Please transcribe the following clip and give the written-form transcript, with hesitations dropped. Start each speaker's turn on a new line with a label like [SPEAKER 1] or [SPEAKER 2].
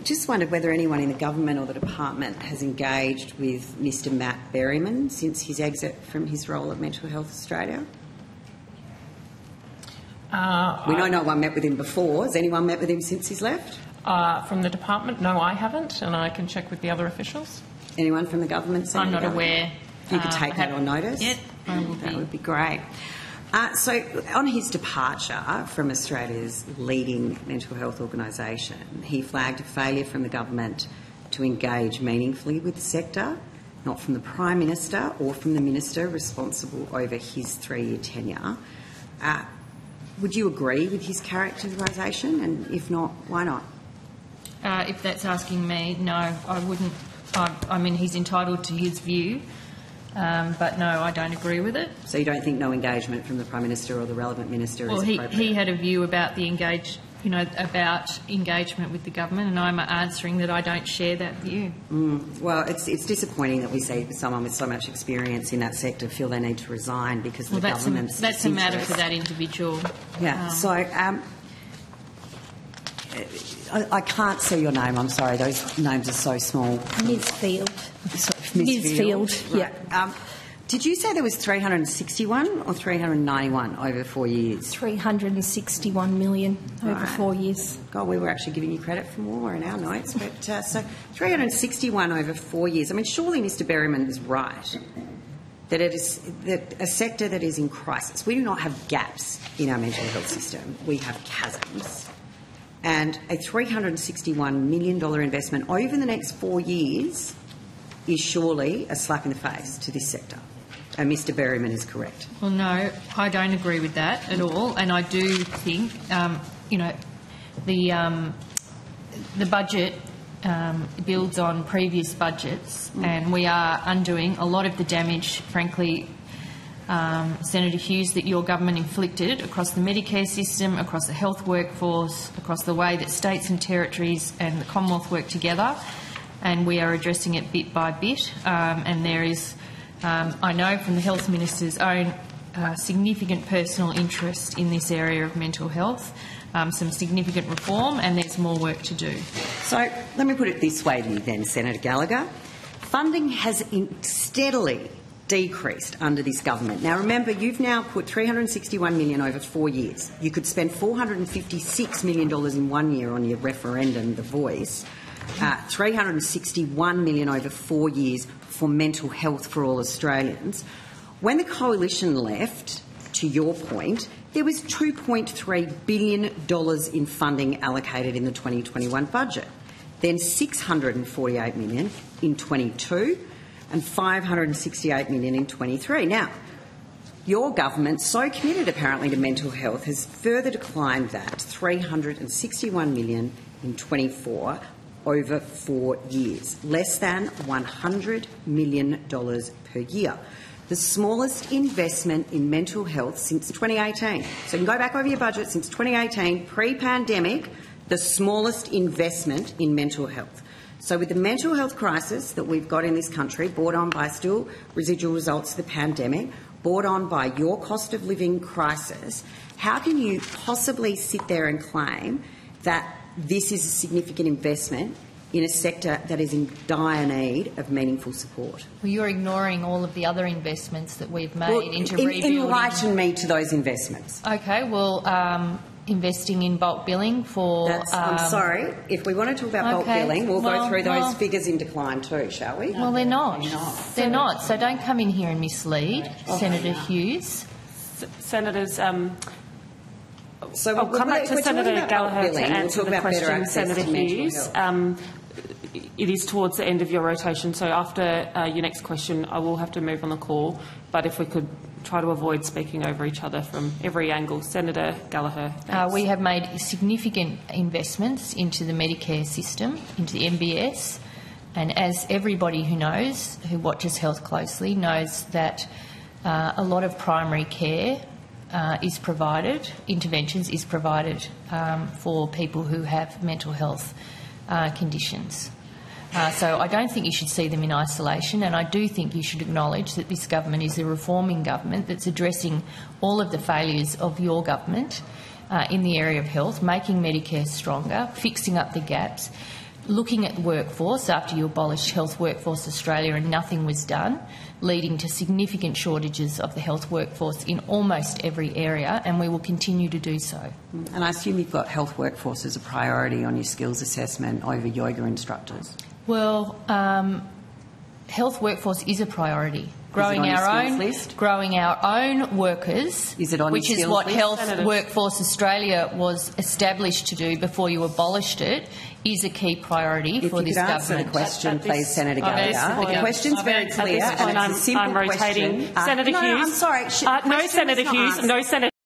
[SPEAKER 1] just wondered whether anyone in the government or the department has engaged with Mr Matt Berryman since his exit from his role at Mental Health Australia. We know no one met with him before. Has anyone met with him since he's left?
[SPEAKER 2] From the department, no, I haven't, and I can check with the other officials.
[SPEAKER 1] Anyone from the government?
[SPEAKER 2] I'm not aware.
[SPEAKER 1] If you could take that on notice.
[SPEAKER 2] Yeah,
[SPEAKER 1] that would be great. So, on his departure from Australia's leading mental health organisation, he flagged a failure from the government to engage meaningfully with the sector, not from the Prime Minister or from the Minister responsible over his 3-year tenure. Would you agree with his characterisation? And if not, why not?
[SPEAKER 2] If that's asking me, no, I wouldn't. I mean, he's entitled to his view, but no, I don't agree with it.
[SPEAKER 1] So you don't think no engagement from the Prime Minister or the relevant minister is appropriate?
[SPEAKER 2] Well, he had a view about the about engagement with the government, and I'm answering that I don't share that view.
[SPEAKER 1] Well, it's disappointing that we see someone with so much experience in that sector feel they need to resign because of the government's
[SPEAKER 2] that's a matter for that individual.
[SPEAKER 1] Yeah. So I can't see your name. I'm sorry. Those names are so small.
[SPEAKER 3] Ms. Field.
[SPEAKER 1] Ms.
[SPEAKER 3] Field.
[SPEAKER 1] Right.
[SPEAKER 3] Yeah.
[SPEAKER 1] Did you say there was 361 or 391 over 4 years?
[SPEAKER 3] 361 million over 4 years.
[SPEAKER 1] God, we were actually giving you credit for more in our notes. But so 361 over 4 years. I mean, surely Mr Berryman is right that it is that a sector that is in crisis. We do not have gaps in our mental health system. We have chasms. And a $361 million investment over the next 4 years is surely a slap in the face to this sector. And Mr Berryman is correct.
[SPEAKER 2] Well, no, I don't agree with that at all. And I do think, the budget builds on previous budgets, and we are undoing a lot of the damage, frankly, Senator Hughes, that your government inflicted across the Medicare system, across the health workforce, across the way that states and territories and the Commonwealth work together, and we are addressing it bit by bit. And there is, I know from the Health Minister's own significant personal interest in this area of mental health, some significant reform, and there's more work to do.
[SPEAKER 1] So let me put it this way to you then, Senator Gallagher. Funding has steadily decreased under this government. Now remember, you've now put $361 million over 4 years. You could spend $456 million in 1 year on your referendum, The Voice, $361 million over 4 years for mental health for all Australians. When the coalition left, to your point, there was $2.3 billion in funding allocated in the 2021 budget, then $648 million in 22 and $568 million in 23. Now, your government, so committed apparently to mental health, has further declined that $361 million in 24 over 4 years, less than $100 million per year. The smallest investment in mental health since 2018. So you can go back over your budget since 2018, pre-pandemic, the smallest investment in mental health. So with the mental health crisis that we've got in this country, brought on by still residual results of the pandemic, brought on by your cost of living crisis, how can you possibly sit there and claim that this is a significant investment in a sector that is in dire need of meaningful support?
[SPEAKER 2] Well, you're ignoring all of the other investments that we've made into rebuilding.
[SPEAKER 1] Enlighten me to those investments.
[SPEAKER 2] Okay, well, investing in bulk billing for...
[SPEAKER 1] I'm sorry. If we want to talk about bulk billing, we'll go through those figures in decline too, shall we?
[SPEAKER 2] Well, they're not. They're not. So don't come in here and mislead, Senator Hughes.
[SPEAKER 4] Senators...
[SPEAKER 1] So
[SPEAKER 4] I'll come back to Senator Gallagher to answer the question, Senator Hughes. It is towards the end of your rotation, so after your next question I will have to move on the call, but if we could try to avoid speaking over each other from every angle. Senator Gallagher.
[SPEAKER 2] We have made significant investments into the Medicare system, into the MBS, and as everybody who knows, who watches health closely, knows that a lot of primary care is provided, interventions is provided for people who have mental health conditions. So I don't think you should see them in isolation, and I do think you should acknowledge that this government is a reforming government that's addressing all of the failures of your government in the area of health, making Medicare stronger, fixing up the gaps, looking at the workforce after you abolished Health Workforce Australia and nothing was done, leading to significant shortages of the health workforce in almost every area, and we will continue to do so.
[SPEAKER 1] And I assume you've got health workforce as a priority on your skills assessment over yoga instructors.
[SPEAKER 2] Well, health workforce is a priority. Growing our own workers, which is what Health Workforce Australia was established to do before you abolished it, is a key priority for this government. If you could answer the
[SPEAKER 1] question, please, Senator Gallagher. The question's very clear, and it's a simple question.
[SPEAKER 4] I'm rotating. Senator Hughes.
[SPEAKER 1] I'm sorry.
[SPEAKER 4] No, Senator Hughes. No, Senator